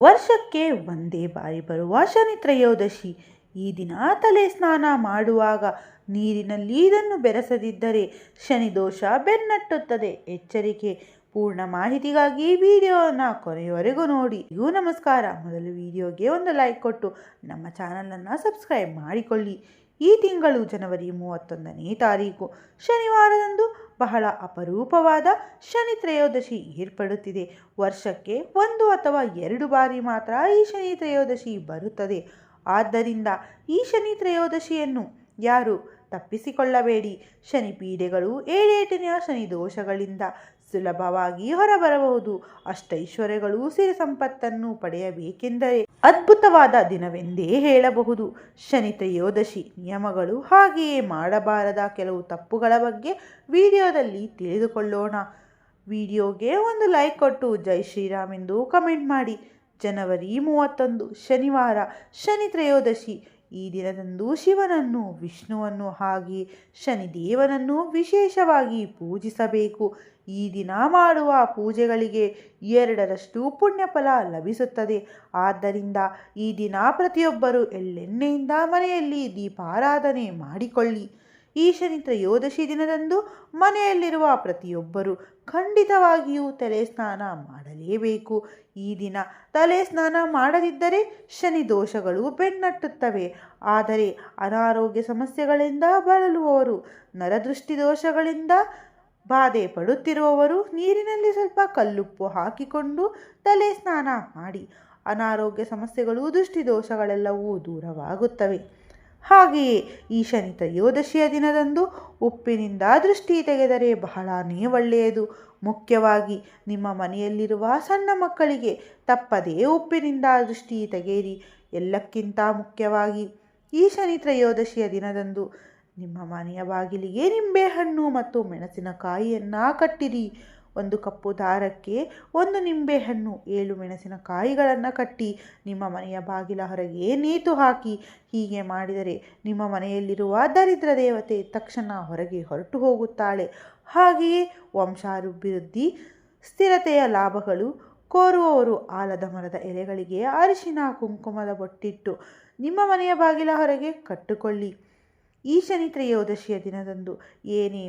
ವರ್ಷಕ್ಕೆ ಒಂದೇ ಬಾರಿ ಬರುವ ಶನಿ ತ್ರಯೋದಶಿ. ಈ ದಿನ ತಲೆ ಸ್ನಾನ ಮಾಡುವಾಗ ನೀರಿನಲ್ಲಿ ಇದನ್ನು ಬೆರೆಸದಿದ್ದರೆ ಶನಿ ದೋಷ ಬೆನ್ನಟ್ಟುತ್ತದೆ. ಎಚ್ಚರಿಕೆ. ಪೂರ್ಣ ಮಾಹಿತಿಗಾಗಿ ವಿಡಿಯೋನ ಕೊನೆಯವರೆಗೂ ನೋಡಿ. ನಮಸ್ಕಾರ. ಮೊದಲು ವಿಡಿಯೋಗೆ ಒಂದು ಲೈಕ್ ಕೊಟ್ಟು ನಮ್ಮ ಚಾನಲನ್ನು ಸಬ್ಸ್ಕ್ರೈಬ್ ಮಾಡಿಕೊಳ್ಳಿ. ಈ ತಿಂಗಳು ಜನವರಿ 31ನೇ ತಾರೀಕು ಶನಿವಾರದಂದು ಬಹಳ ಅಪರೂಪವಾದ ಶನಿ ತ್ರಯೋದಶಿ ಏರ್ಪಡುತ್ತಿದೆ. ವರ್ಷಕ್ಕೆ 1 ಅಥವಾ 2 ಬಾರಿ ಮಾತ್ರ ಈ ಶನಿ ತ್ರಯೋದಶಿ ಬರುತ್ತದೆ. ಆದ್ದರಿಂದ ಈ ಶನಿ ತ್ರಯೋದಶಿಯನ್ನು ಯಾರು ತಪ್ಪಿಸಿಕೊಳ್ಳಬೇಡಿ. ಶನಿ ಪೀಡೆಗಳು, ಏಳೇಟಿನ ಶನಿ ದೋಷಗಳಿಂದ ಸುಲಭವಾಗಿ ಹೊರಬರಬಹುದು. ಅಷ್ಟೈಶ್ವರ್ಯಗಳು, ಸಿರಿ ಸಂಪತ್ತನ್ನು ಪಡೆಯಬೇಕೆಂದರೆ ಅದ್ಭುತವಾದ ದಿನವೆಂದೇ ಹೇಳಬಹುದು. ಶನಿ ತ್ರಯೋದಶಿ ನಿಯಮಗಳು, ಹಾಗೆಯೇ ಮಾಡಬಾರದ ಕೆಲವು ತಪ್ಪುಗಳ ಬಗ್ಗೆ ವಿಡಿಯೋದಲ್ಲಿ ತಿಳಿದುಕೊಳ್ಳೋಣ. ವಿಡಿಯೋಗೆ ಒಂದು ಲೈಕ್ ಕೊಟ್ಟು ಜೈ ಶ್ರೀರಾಮ್ ಎಂದು ಕಮೆಂಟ್ ಮಾಡಿ. ಜನವರಿ 31 ಶನಿವಾರ, ಶನಿ ತ್ರಯೋದಶಿ. ಈ ದಿನದಂದು ಶಿವನನ್ನು, ವಿಷ್ಣುವನ್ನು ಹಾಗೆ ಶನಿದೇವನನ್ನು ವಿಶೇಷವಾಗಿ ಪೂಜಿಸಬೇಕು. ಈ ದಿನ ಮಾಡುವ ಪೂಜೆಗಳಿಗೆ 2ರಷ್ಟು ಪುಣ್ಯಫಲ ಲಭಿಸುತ್ತದೆ. ಆದ್ದರಿಂದ ಈ ದಿನ ಪ್ರತಿಯೊಬ್ಬರು ಎಳ್ಳೆಣ್ಣೆಯಿಂದ ಮನೆಯಲ್ಲಿ ದೀಪಾರಾಧನೆ ಮಾಡಿಕೊಳ್ಳಿ. ಈ ಶನಿ ತ್ರಯೋದಶಿ ದಿನದಂದು ಮನೆಯಲ್ಲಿರುವ ಪ್ರತಿಯೊಬ್ಬರು ಖಂಡಿತವಾಗಿಯೂ ತಲೆ ಸ್ನಾನ ಮಾಡಲೇಬೇಕು. ಈ ದಿನ ತಲೆ ಸ್ನಾನ ಮಾಡದಿದ್ದರೆ ಶನಿ ದೋಷಗಳು ಬೆನ್ನಟ್ಟುತ್ತವೆ. ಆದರೆ ಅನಾರೋಗ್ಯ ಸಮಸ್ಯೆಗಳಿಂದ ಬಳಲುವವರು, ನರದೃಷ್ಟಿ ದೋಷಗಳಿಂದ ಬಾಧೆ ಪಡುತ್ತಿರುವವರು ನೀರಿನಲ್ಲಿ ಸ್ವಲ್ಪ ಕಲ್ಲುಪ್ಪು ಹಾಕಿಕೊಂಡು ತಲೆ ಸ್ನಾನ ಮಾಡಿ. ಅನಾರೋಗ್ಯ ಸಮಸ್ಯೆಗಳು, ದೃಷ್ಟಿ ದೋಷಗಳೆಲ್ಲವೂ ದೂರವಾಗುತ್ತವೆ. ಹಾಗೆಯೇ ಈ ಶನಿ ತ್ರಯೋದಶಿಯ ದಿನದಂದು ಉಪ್ಪಿನಿಂದ ದೃಷ್ಟಿ ತೆಗೆದರೆ ಬಹಳನೇ ಒಳ್ಳೆಯದು. ಮುಖ್ಯವಾಗಿ ನಿಮ್ಮ ಮನೆಯಲ್ಲಿರುವ ಸಣ್ಣ ಮಕ್ಕಳಿಗೆ ತಪ್ಪದೇ ಉಪ್ಪಿನಿಂದ ದೃಷ್ಟಿ ತೆಗೆಯಿರಿ. ಎಲ್ಲಕ್ಕಿಂತ ಮುಖ್ಯವಾಗಿ ಈ ಶನಿ ತ್ರಯೋದಶಿಯ ದಿನದಂದು ನಿಮ್ಮ ಮನೆಯ ಬಾಗಿಲಿಗೆ ನಿಂಬೆಹಣ್ಣು ಮತ್ತು ಮೆಣಸಿನಕಾಯಿಯನ್ನು ಕಟ್ಟಿರಿ. 1 ಕಪ್ಪು ದಾರಕ್ಕೆ 1 ನಿಂಬೆಹಣ್ಣು, 7 ಮೆಣಸಿನಕಾಯಿಗಳನ್ನು ಕಟ್ಟಿ ನಿಮ್ಮ ಮನೆಯ ಬಾಗಿಲ ಹೊರಗೆ ನೇತು ಹಾಕಿ. ಹೀಗೆ ಮಾಡಿದರೆ ನಿಮ್ಮ ಮನೆಯಲ್ಲಿರುವ ದರಿದ್ರ ದೇವತೆ ತಕ್ಷಣ ಹೊರಗೆ ಹೊರಟು ಹೋಗುತ್ತಾಳೆ. ಹಾಗೆಯೇ ವಂಶಾಭಿವೃದ್ಧಿ, ಸ್ಥಿರತೆಯ ಲಾಭಗಳು ಕೋರುವವರು ಆಲದ ಮರದ ಎಲೆಗಳಿಗೆ ಅರಿಶಿನ ಕುಂಕುಮದ ಬೊಟ್ಟಿಟ್ಟು ನಿಮ್ಮ ಮನೆಯ ಬಾಗಿಲ ಹೊರಗೆ ಕಟ್ಟಿಕೊಳ್ಳಿ. ಈ ಶನಿ ತ್ರಯೋದಶಿಯ ದಿನದಂದು ಏನೇ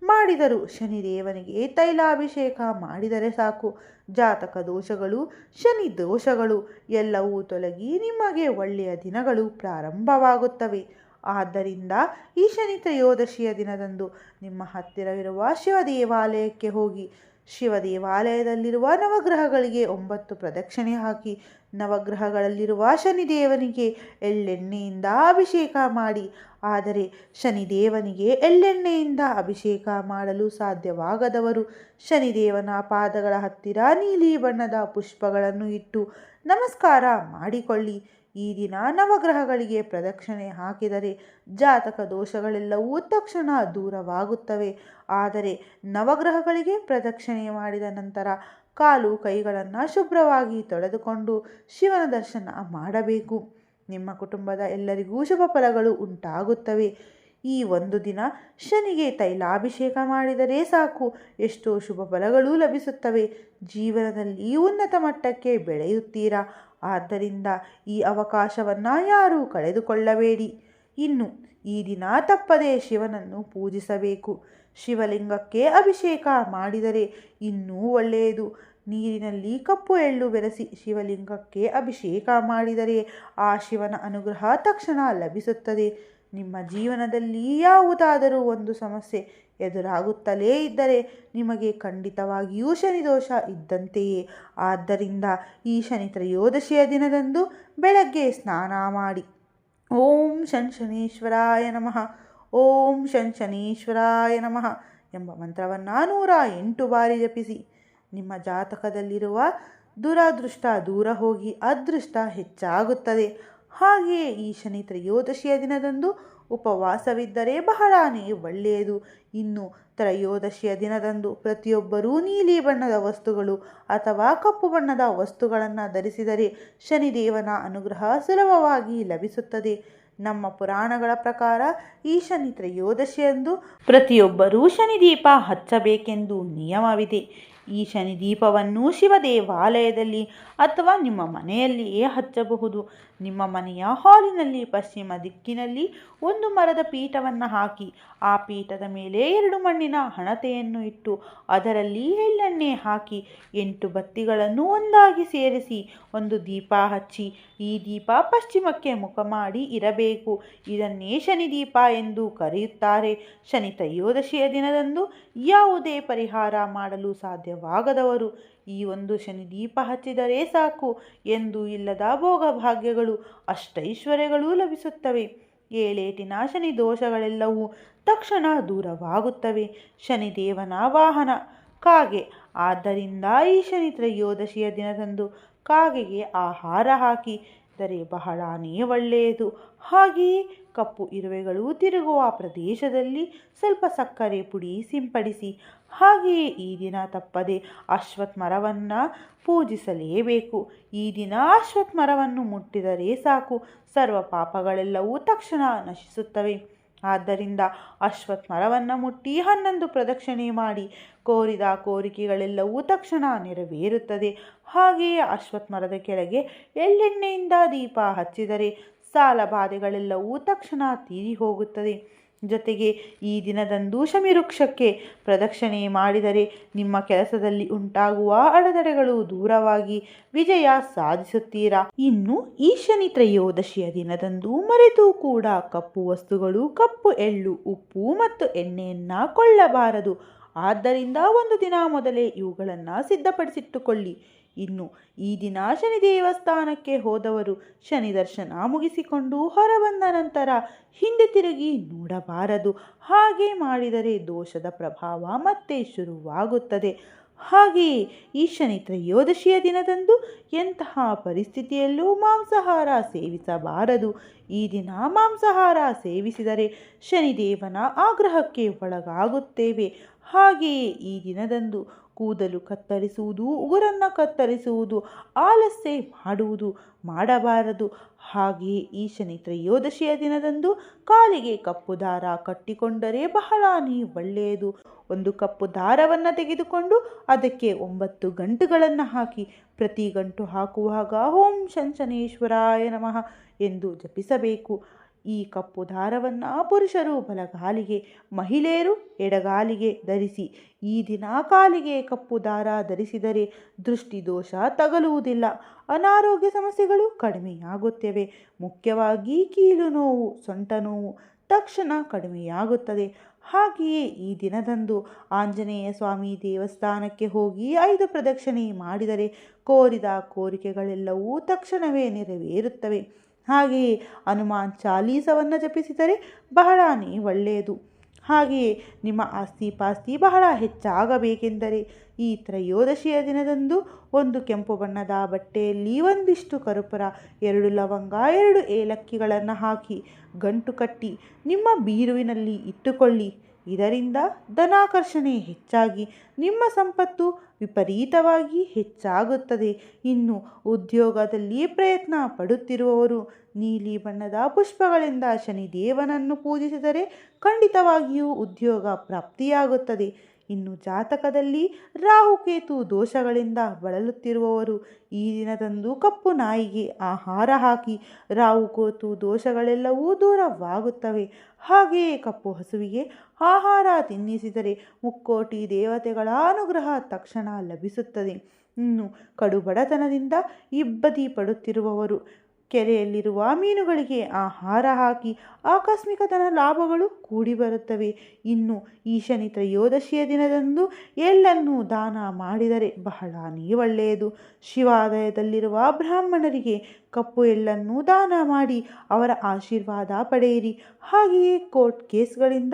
ಮಾಡಿದರೂ ಶನಿದೇವನಿಗೆ ತೈಲಾಭಿಷೇಕ ಮಾಡಿದರೆ ಸಾಕು. ಜಾತಕ ದೋಷಗಳು, ಶನಿ ದೋಷಗಳು ಎಲ್ಲವೂ ತೊಲಗಿ ನಿಮಗೆ ಒಳ್ಳೆಯ ದಿನಗಳು ಪ್ರಾರಂಭವಾಗುತ್ತವೆ. ಆದ್ದರಿಂದ ಈ ಶನಿ ತ್ರಯೋದಶಿಯ ದಿನದಂದು ನಿಮ್ಮ ಹತ್ತಿರವಿರುವ ಶಿವ ದೇವಾಲಯಕ್ಕೆ ಹೋಗಿ ಶಿವ ದೇವಾಲಯದಲ್ಲಿರುವ ನವಗ್ರಹಗಳಿಗೆ 9 ಪ್ರದಕ್ಷಿಣೆ ಹಾಕಿ ನವಗ್ರಹಗಳಲ್ಲಿರುವ ಶನಿದೇವನಿಗೆ ಎಳ್ಳೆಣ್ಣೆಯಿಂದ ಅಭಿಷೇಕ ಮಾಡಿ. ಆದರೆ ಶನಿದೇವನಿಗೆ ಎಳ್ಳೆಣ್ಣೆಯಿಂದ ಅಭಿಷೇಕ ಮಾಡಲು ಸಾಧ್ಯವಾಗದವರು ಶನಿದೇವನ ಪಾದಗಳ ಹತ್ತಿರ ನೀಲಿ ಬಣ್ಣದ ಪುಷ್ಪಗಳನ್ನು ಇಟ್ಟು ನಮಸ್ಕಾರ ಮಾಡಿಕೊಳ್ಳಿ. ಈ ದಿನ ನವಗ್ರಹಗಳಿಗೆ ಪ್ರದಕ್ಷಿಣೆ ಹಾಕಿದರೆ ಜಾತಕ ದೋಷಗಳೆಲ್ಲವೂ ತಕ್ಷಣ ದೂರವಾಗುತ್ತವೆ. ಆದರೆ ನವಗ್ರಹಗಳಿಗೆ ಪ್ರದಕ್ಷಿಣೆ ಮಾಡಿದ ನಂತರ ಕಾಲು ಕೈಗಳನ್ನು ಶುಭ್ರವಾಗಿ ತೊಳೆದುಕೊಂಡು ಶಿವನ ದರ್ಶನ ಮಾಡಬೇಕು. ನಿಮ್ಮ ಕುಟುಂಬದ ಎಲ್ಲರಿಗೂ ಶುಭ ಫಲಗಳು ಉಂಟಾಗುತ್ತವೆ. ಈ ಒಂದು ದಿನ ಶನಿಗೆ ತೈಲಾಭಿಷೇಕ ಮಾಡಿದರೆ ಸಾಕು, ಎಷ್ಟೋ ಶುಭ ಫಲಗಳು ಲಭಿಸುತ್ತವೆ. ಜೀವನದಲ್ಲಿ ಉನ್ನತ ಮಟ್ಟಕ್ಕೆ ಬೆಳೆಯುತ್ತೀರಾ. ಆದ್ದರಿಂದ ಈ ಅವಕಾಶವನ್ನು ಯಾರೂ ಕಳೆದುಕೊಳ್ಳಬೇಡಿ. ಇನ್ನು ಈ ದಿನ ತಪ್ಪದೇ ಶಿವನನ್ನು ಪೂಜಿಸಬೇಕು. ಶಿವಲಿಂಗಕ್ಕೆ ಅಭಿಷೇಕ ಮಾಡಿದರೆ ಇನ್ನೂ ಒಳ್ಳೆಯದು. ನೀರಿನಲ್ಲಿ ಕಪ್ಪು ಎಳ್ಳು ಬೆರೆಸಿ ಶಿವಲಿಂಗಕ್ಕೆ ಅಭಿಷೇಕ ಮಾಡಿದರೆ ಆ ಶಿವನ ಅನುಗ್ರಹ ತಕ್ಷಣ ಲಭಿಸುತ್ತದೆ. ನಿಮ್ಮ ಜೀವನದಲ್ಲಿ ಯಾವುದಾದರೂ ಒಂದು ಸಮಸ್ಯೆ ಎದುರಾಗುತ್ತಲೇ ಇದ್ದರೆ ನಿಮಗೆ ಖಂಡಿತವಾಗಿಯೂ ಶನಿದೋಷ ಇದ್ದಂತೆಯೇ. ಆದ್ದರಿಂದ ಈ ಶನಿ ತ್ರಯೋದಶಿಯ ದಿನದಂದು ಬೆಳಗ್ಗೆ ಸ್ನಾನ ಮಾಡಿ ಓಂ ಶನೇಶ್ವರಾಯ ನಮಃ, ಓಂ ಶನೇಶ್ವರಾಯ ನಮಃ ಎಂಬ ಮಂತ್ರವನ್ನು 108 ಬಾರಿ ಜಪಿಸಿ. ನಿಮ್ಮ ಜಾತಕದಲ್ಲಿರುವ ದುರಾದೃಷ್ಟ ದೂರ ಹೋಗಿ ಅದೃಷ್ಟ ಹೆಚ್ಚಾಗುತ್ತದೆ. ಹಾಗೆಯೇ ಈ ಶನಿ ತ್ರಯೋದಶಿಯ ದಿನದಂದು ಉಪವಾಸವಿದ್ದರೆ ಬಹಳನೇ ಒಳ್ಳೆಯದು. ಇನ್ನು ತ್ರಯೋದಶಿಯ ದಿನದಂದು ಪ್ರತಿಯೊಬ್ಬರೂ ನೀಲಿ ಬಣ್ಣದ ವಸ್ತುಗಳು ಅಥವಾ ಕಪ್ಪು ಬಣ್ಣದ ವಸ್ತುಗಳನ್ನು ಧರಿಸಿದರೆ ಶನಿದೇವನ ಅನುಗ್ರಹ ಸುಲಭವಾಗಿ ಲಭಿಸುತ್ತದೆ. ನಮ್ಮ ಪುರಾಣಗಳ ಪ್ರಕಾರ ಈ ಶನಿ ತ್ರಯೋದಶಿಯಂದು ಪ್ರತಿಯೊಬ್ಬರೂ ಶನಿದೀಪ ಹಚ್ಚಬೇಕೆಂದು ನಿಯಮವಿದೆ. ಈ ಶನಿ ದೀಪವನ್ನು ಶಿವ ದೇವಾಲಯದಲ್ಲಿ ಅಥವಾ ನಿಮ್ಮ ಮನೆಯಲ್ಲಿಯೇ ಹಚ್ಚಬಹುದು. ನಿಮ್ಮ ಮನೆಯ ಹಾಲಿನಲ್ಲಿ ಪಶ್ಚಿಮ ದಿಕ್ಕಿನಲ್ಲಿ ಒಂದು ಮರದ ಪೀಠವನ್ನು ಹಾಕಿ ಆ ಪೀಠದ ಮೇಲೆ 2 ಮಣ್ಣಿನ ಹಣತೆಯನ್ನು ಇಟ್ಟು ಅದರಲ್ಲಿ ಎಳ್ಳೆಣ್ಣೆ ಹಾಕಿ 8 ಬತ್ತಿಗಳನ್ನು ಒಂದಾಗಿ ಸೇರಿಸಿ ಒಂದು ದೀಪ ಹಚ್ಚಿ ಈ ದೀಪ ಪಶ್ಚಿಮಕ್ಕೆ ಮುಖ ಮಾಡಿ ಇರಬೇಕು. ಇದನ್ನೇ ಶನಿ ದೀಪ ಎಂದು ಕರೆಯುತ್ತಾರೆ. ಶನಿ ತ್ರಯೋದಶಿಯ ದಿನದಂದು ಯಾವುದೇ ಪರಿಹಾರ ಮಾಡಲು ಸಾಧ್ಯವಾಗದವರು ಈ ಒಂದು ಶನಿ ದೀಪ ಹಚ್ಚಿದರೆ ಸಾಕು ಎಂದು ಇಲ್ಲದ ಭೋಗಭಾಗ್ಯಗಳು ಅಷ್ಟೈಶ್ವರ್ಯಗಳು ಲಭಿಸುತ್ತವೆ. ಏಳೇಟಿನ ಶನಿ ದೋಷಗಳೆಲ್ಲವೂ ತಕ್ಷಣ ದೂರವಾಗುತ್ತವೆ. ಶನಿದೇವನ ವಾಹನ ಕಾಗೆ. ಆದ್ದರಿಂದ ಈ ಶನಿ ತ್ರಯೋದಶಿಯ ದಿನದಂದು ಕಾಗೆಗೆ ಆಹಾರ ಹಾಕಿದರೆ ಬಹಳನೇ ಒಳ್ಳೆಯದು. ಹಾಗೆಯೇ ಕಪ್ಪು ಇರುವೆಗಳು ತಿರುಗುವ ಪ್ರದೇಶದಲ್ಲಿ ಸ್ವಲ್ಪ ಸಕ್ಕರೆ ಪುಡಿ ಸಿಂಪಡಿಸಿ. ಹಾಗೆಯೇ ಈ ದಿನ ತಪ್ಪದೆ ಅಶ್ವತ್ಥ ಮರವನ್ನು ಪೂಜಿಸಲೇಬೇಕು. ಈ ದಿನ ಅಶ್ವತ್ಥ ಮರವನ್ನು ಮುಟ್ಟಿದರೆ ಸಾಕು, ಸರ್ವ ಪಾಪಗಳೆಲ್ಲವೂ ತಕ್ಷಣ ನಶಿಸುತ್ತವೆ. ಆದ್ದರಿಂದ ಅಶ್ವತ್ಥ ಮರವನ್ನು ಮುಟ್ಟಿ 11 ಪ್ರದಕ್ಷಿಣೆ ಮಾಡಿ ಕೋರಿದ ಕೋರಿಕೆಗಳೆಲ್ಲವೂ ತಕ್ಷಣ ನೆರವೇರುತ್ತದೆ. ಹಾಗೆಯೇ ಅಶ್ವತ್ಥ ಮರದ ಕೆಳಗೆ ಎಳ್ಳೆಣ್ಣೆಯಿಂದ ದೀಪ ಹಚ್ಚಿದರೆ ಸಾಲ ಬಾಧೆಗಳೆಲ್ಲವೂ ತಕ್ಷಣ ತೀರಿ ಹೋಗುತ್ತದೆ. ಜೊತೆಗೆ ಈ ದಿನದಂದು ಶಮಿವೃಕ್ಷಕ್ಕೆ ಪ್ರದಕ್ಷಿಣೆ ಮಾಡಿದರೆ ನಿಮ್ಮ ಕೆಲಸದಲ್ಲಿ ಉಂಟಾಗುವ ಅಡೆತಡೆಗಳು ದೂರವಾಗಿ ವಿಜಯ ಸಾಧಿಸುತ್ತೀರಾ. ಇನ್ನು ಈ ಶನಿ ತ್ರಯೋದಶಿಯ ದಿನದಂದು ಮರೆತು ಕೂಡ ಕಪ್ಪು ವಸ್ತುಗಳು, ಕಪ್ಪು ಎಳ್ಳು, ಉಪ್ಪು ಮತ್ತು ಎಣ್ಣೆಯನ್ನು ಕೊಳ್ಳಬಾರದು. ಆದ್ದರಿಂದ ಒಂದು ದಿನ ಮೊದಲೇ ಇವುಗಳನ್ನು ಸಿದ್ಧಪಡಿಸಿಟ್ಟುಕೊಳ್ಳಿ. ಇನ್ನು ಈ ದಿನ ಶನಿ ದೇವಸ್ಥಾನಕ್ಕೆ ಹೋದವರು ಶನಿ ದರ್ಶನ ಮುಗಿಸಿಕೊಂಡು ಹೊರಬಂದ ನಂತರ ಹಿಂದೆ ತಿರುಗಿ ನೋಡಬಾರದು. ಹಾಗೆ ಮಾಡಿದರೆ ದೋಷದ ಪ್ರಭಾವ ಮತ್ತೆ ಶುರುವಾಗುತ್ತದೆ. ಹಾಗೆಯೇ ಈ ಶನಿ ತ್ರಯೋದಶಿಯ ದಿನದಂದು ಎಂತಹ ಪರಿಸ್ಥಿತಿಯಲ್ಲೂ ಮಾಂಸಾಹಾರ ಸೇವಿಸಬಾರದು. ಈ ದಿನ ಮಾಂಸಾಹಾರ ಸೇವಿಸಿದರೆ ಶನಿದೇವನ ಆಗ್ರಹಕ್ಕೆ ಒಳಗಾಗುತ್ತೇವೆ. ಹಾಗೆಯೇ ಈ ದಿನದಂದು ಕೂದಲು ಕತ್ತರಿಸುವುದು, ಉಗುರನ್ನು ಕತ್ತರಿಸುವುದು, ಆಲಸ್ಯ ಮಾಡುವುದು ಮಾಡಬಾರದು. ಹಾಗೆಯೇ ಈ ಶನಿ ತ್ರಯೋದಶಿಯ ದಿನದಂದು ಕಾಲಿಗೆ ಕಪ್ಪು ದಾರ ಕಟ್ಟಿಕೊಂಡರೆ ಬಹಳನೇ ಒಳ್ಳೆಯದು. ಒಂದು ಕಪ್ಪು ದಾರವನ್ನು ತೆಗೆದುಕೊಂಡು ಅದಕ್ಕೆ 9 ಗಂಟುಗಳನ್ನು ಹಾಕಿ ಪ್ರತಿ ಗಂಟು ಹಾಕುವಾಗ ಓಂ ಶನೇಶ್ವರಾಯ ನಮಃ ಎಂದು ಜಪಿಸಬೇಕು. ಈ ಕಪ್ಪು ದಾರವನ್ನು ಪುರುಷರು ಬಲಗಾಲಿಗೆ, ಮಹಿಳೆಯರು ಎಡಗಾಲಿಗೆ ಧರಿಸಿ. ಈ ದಿನ ಕಾಲಿಗೆ ಕಪ್ಪು ದಾರ ಧರಿಸಿದರೆ ದೃಷ್ಟಿದೋಷ ತಗಲುವುದಿಲ್ಲ, ಅನಾರೋಗ್ಯ ಸಮಸ್ಯೆಗಳು ಕಡಿಮೆಯಾಗುತ್ತವೆ. ಮುಖ್ಯವಾಗಿ ಕೀಲು ನೋವು, ಸೊಂಟ ನೋವು ತಕ್ಷಣ ಕಡಿಮೆಯಾಗುತ್ತದೆ. ಹಾಗೆಯೇ ಈ ದಿನದಂದು ಆಂಜನೇಯ ಸ್ವಾಮಿ ದೇವಸ್ಥಾನಕ್ಕೆ ಹೋಗಿ 5 ಪ್ರದಕ್ಷಿಣೆ ಮಾಡಿದರೆ ಕೋರಿದ ಕೋರಿಕೆಗಳೆಲ್ಲವೂ ತಕ್ಷಣವೇ ನೆರವೇರುತ್ತವೆ. ಹಾಗೆಯೇ ಹನುಮಾನ್ ಚಾಲೀಸವನ್ನು ಜಪಿಸಿದರೆ ಬಹಳನೇ ಒಳ್ಳೆಯದು. ಹಾಗೆಯೇ ನಿಮ್ಮ ಆಸ್ತಿ ಪಾಸ್ತಿ ಬಹಳ ಹೆಚ್ಚಾಗಬೇಕೆಂದರೆ ಈ ತ್ರಯೋದಶಿಯ ದಿನದಂದು ಒಂದು ಕೆಂಪು ಬಣ್ಣದ ಬಟ್ಟೆಯಲ್ಲಿ ಒಂದಿಷ್ಟು ಕರ್ಪೂರ, 2 ಲವಂಗ, 2 ಏಲಕ್ಕಿಗಳನ್ನು ಹಾಕಿ ಗಂಟು ಕಟ್ಟಿ ನಿಮ್ಮ ಬೀರುವಿನಲ್ಲಿ ಇಟ್ಟುಕೊಳ್ಳಿ. ಇದರಿಂದ ಧನಾಕರ್ಷಣೆ ಹೆಚ್ಚಾಗಿ ನಿಮ್ಮ ಸಂಪತ್ತು ವಿಪರೀತವಾಗಿ ಹೆಚ್ಚಾಗುತ್ತದೆ. ಇನ್ನು ಉದ್ಯೋಗದಲ್ಲಿ ಪ್ರಯತ್ನ ಪಡುತ್ತಿರುವವರು ನೀಲಿ ಬಣ್ಣದ ಪುಷ್ಪಗಳಿಂದ ಶನಿದೇವನನ್ನು ಪೂಜಿಸಿದರೆ ಖಂಡಿತವಾಗಿಯೂ ಉದ್ಯೋಗ ಪ್ರಾಪ್ತಿಯಾಗುತ್ತದೆ. ಇನ್ನು ಜಾತಕದಲ್ಲಿ ರಾಹುಕೇತು ದೋಷಗಳಿಂದ ಬಳಲುತ್ತಿರುವವರು ಈ ದಿನದಂದು ಕಪ್ಪು ನಾಯಿಗೆ ಆಹಾರ ಹಾಕಿ ರಾಹುಕೇತು ದೋಷಗಳೆಲ್ಲವೂ ದೂರವಾಗುತ್ತವೆ. ಹಾಗೆಯೇ ಕಪ್ಪು ಹಸುವಿಗೆ ಆಹಾರ ತಿನ್ನಿಸಿದರೆ ಮುಕ್ಕೋಟಿ ದೇವತೆಗಳ ಅನುಗ್ರಹ ತಕ್ಷಣ ಲಭಿಸುತ್ತದೆ. ಇನ್ನು ಕಡುಬಡತನದಿಂದ ಇಬ್ಬದಿ ಪಡುತ್ತಿರುವವರು ಕೆರೆಯಲ್ಲಿರುವ ಮೀನುಗಳಿಗೆ ಆಹಾರ ಹಾಕಿ ಆಕಸ್ಮಿಕ ಧನ ಲಾಭಗಳು ಕೂಡಿ ಬರುತ್ತವೆ. ಇನ್ನು ಈ ಶನಿ ತ್ರಯೋದಶಿಯ ದಿನದಂದು ಎಳ್ಳನ್ನು ದಾನ ಮಾಡಿದರೆ ಬಹಳನೇ ಒಳ್ಳೆಯದು. ಶಿವಾಲಯದಲ್ಲಿರುವ ಬ್ರಾಹ್ಮಣರಿಗೆ ಕಪ್ಪು ಎಳ್ಳನ್ನು ದಾನ ಮಾಡಿ ಅವರ ಆಶೀರ್ವಾದ ಪಡೆಯಿರಿ. ಹಾಗೆಯೇ ಕೋರ್ಟ್ ಕೇಸ್ಗಳಿಂದ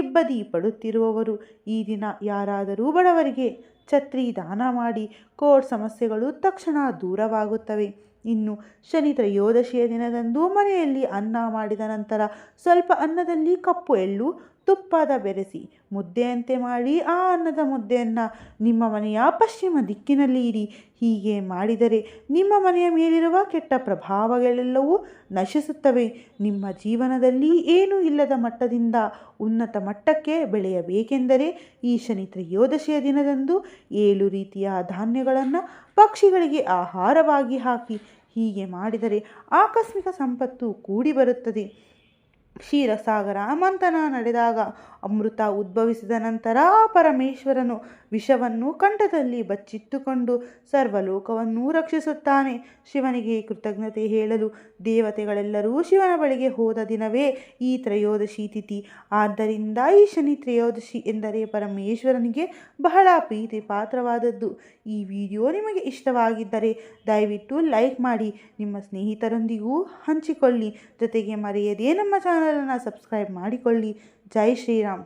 ಇಬ್ಬದಿ ಪಡುತ್ತಿರುವವರು ಈ ದಿನ ಯಾರಾದರೂ ಬಡವರಿಗೆ ಛತ್ರಿ ದಾನ ಮಾಡಿ ಕೋರ್ಟ್ ಸಮಸ್ಯೆಗಳು ತಕ್ಷಣ ದೂರವಾಗುತ್ತವೆ. ಇನ್ನು ಶನಿ ತ್ರಯೋದಶಿಯ ದಿನದಂದು ಮನೆಯಲ್ಲಿ ಅನ್ನ ಮಾಡಿದ ನಂತರ ಸ್ವಲ್ಪ ಅನ್ನದಲ್ಲಿ ಕಪ್ಪು ಎಳ್ಳು, ತುಪ್ಪದ ಬೆರೆಸಿ ಮುದ್ದೆಯಂತೆ ಮಾಡಿ ಆ ಅನ್ನದ ಮುದ್ದೆಯನ್ನು ನಿಮ್ಮ ಮನೆಯ ಪಶ್ಚಿಮ ದಿಕ್ಕಿನಲ್ಲಿ ಇಡಿ. ಹೀಗೆ ಮಾಡಿದರೆ ನಿಮ್ಮ ಮನೆಯ ಮೇಲಿರುವ ಕೆಟ್ಟ ಪ್ರಭಾವಗಳೆಲ್ಲವೂ ನಶಿಸುತ್ತವೆ. ನಿಮ್ಮ ಜೀವನದಲ್ಲಿ ಏನೂ ಇಲ್ಲದ ಮಟ್ಟದಿಂದ ಉನ್ನತ ಮಟ್ಟಕ್ಕೆ ಬೆಳೆಯಬೇಕೆಂದರೆ ಈ ಶನಿ ತ್ರಯೋದಶಿಯ ದಿನದಂದು 7 ರೀತಿಯ ಧಾನ್ಯಗಳನ್ನು ಪಕ್ಷಿಗಳಿಗೆ ಆಹಾರವಾಗಿ ಹಾಕಿ. ಹೀಗೆ ಮಾಡಿದರೆ ಆಕಸ್ಮಿಕ ಸಂಪತ್ತು ಕೂಡಿ ಬರುತ್ತದೆ. ಕ್ಷೀರಸಾಗರ ಮಂಥನ ನಡೆದಾಗ ಅಮೃತ ಉದ್ಭವಿಸಿದ ನಂತರ ಪರಮೇಶ್ವರನು ವಿಷವನ್ನು ಕಂಠದಲ್ಲಿ ಬಚ್ಚಿಟ್ಟುಕೊಂಡು ಸರ್ವಲೋಕವನ್ನೂ ರಕ್ಷಿಸುತ್ತಾನೆ. ಶಿವನಿಗೆ ಕೃತಜ್ಞತೆ ಹೇಳಲು ದೇವತೆಗಳೆಲ್ಲರೂ ಶಿವನ ಬಳಿಗೆ ಹೋದ ದಿನವೇ ಈ ತ್ರಯೋದಶಿ ತಿಥಿ. ಆದ್ದರಿಂದ ಈ ಶನಿ ತ್ರಯೋದಶಿ ಎಂದರೆ ಪರಮೇಶ್ವರನಿಗೆ ಬಹಳ ಪ್ರೀತಿ ಪಾತ್ರವಾದದ್ದು. ಈ ವಿಡಿಯೋ ನಿಮಗೆ ಇಷ್ಟವಾಗಿದ್ದರೆ ದಯವಿಟ್ಟು ಲೈಕ್ ಮಾಡಿ, ನಿಮ್ಮ ಸ್ನೇಹಿತರೊಂದಿಗೂ ಹಂಚಿಕೊಳ್ಳಿ. ಜೊತೆಗೆ ಮರೆಯದೇ ನಮ್ಮ ಚಾನಲನ್ನು ಸಬ್ಸ್ಕ್ರೈಬ್ ಮಾಡಿಕೊಳ್ಳಿ. ಜೈ ಶ್ರೀರಾಮ್.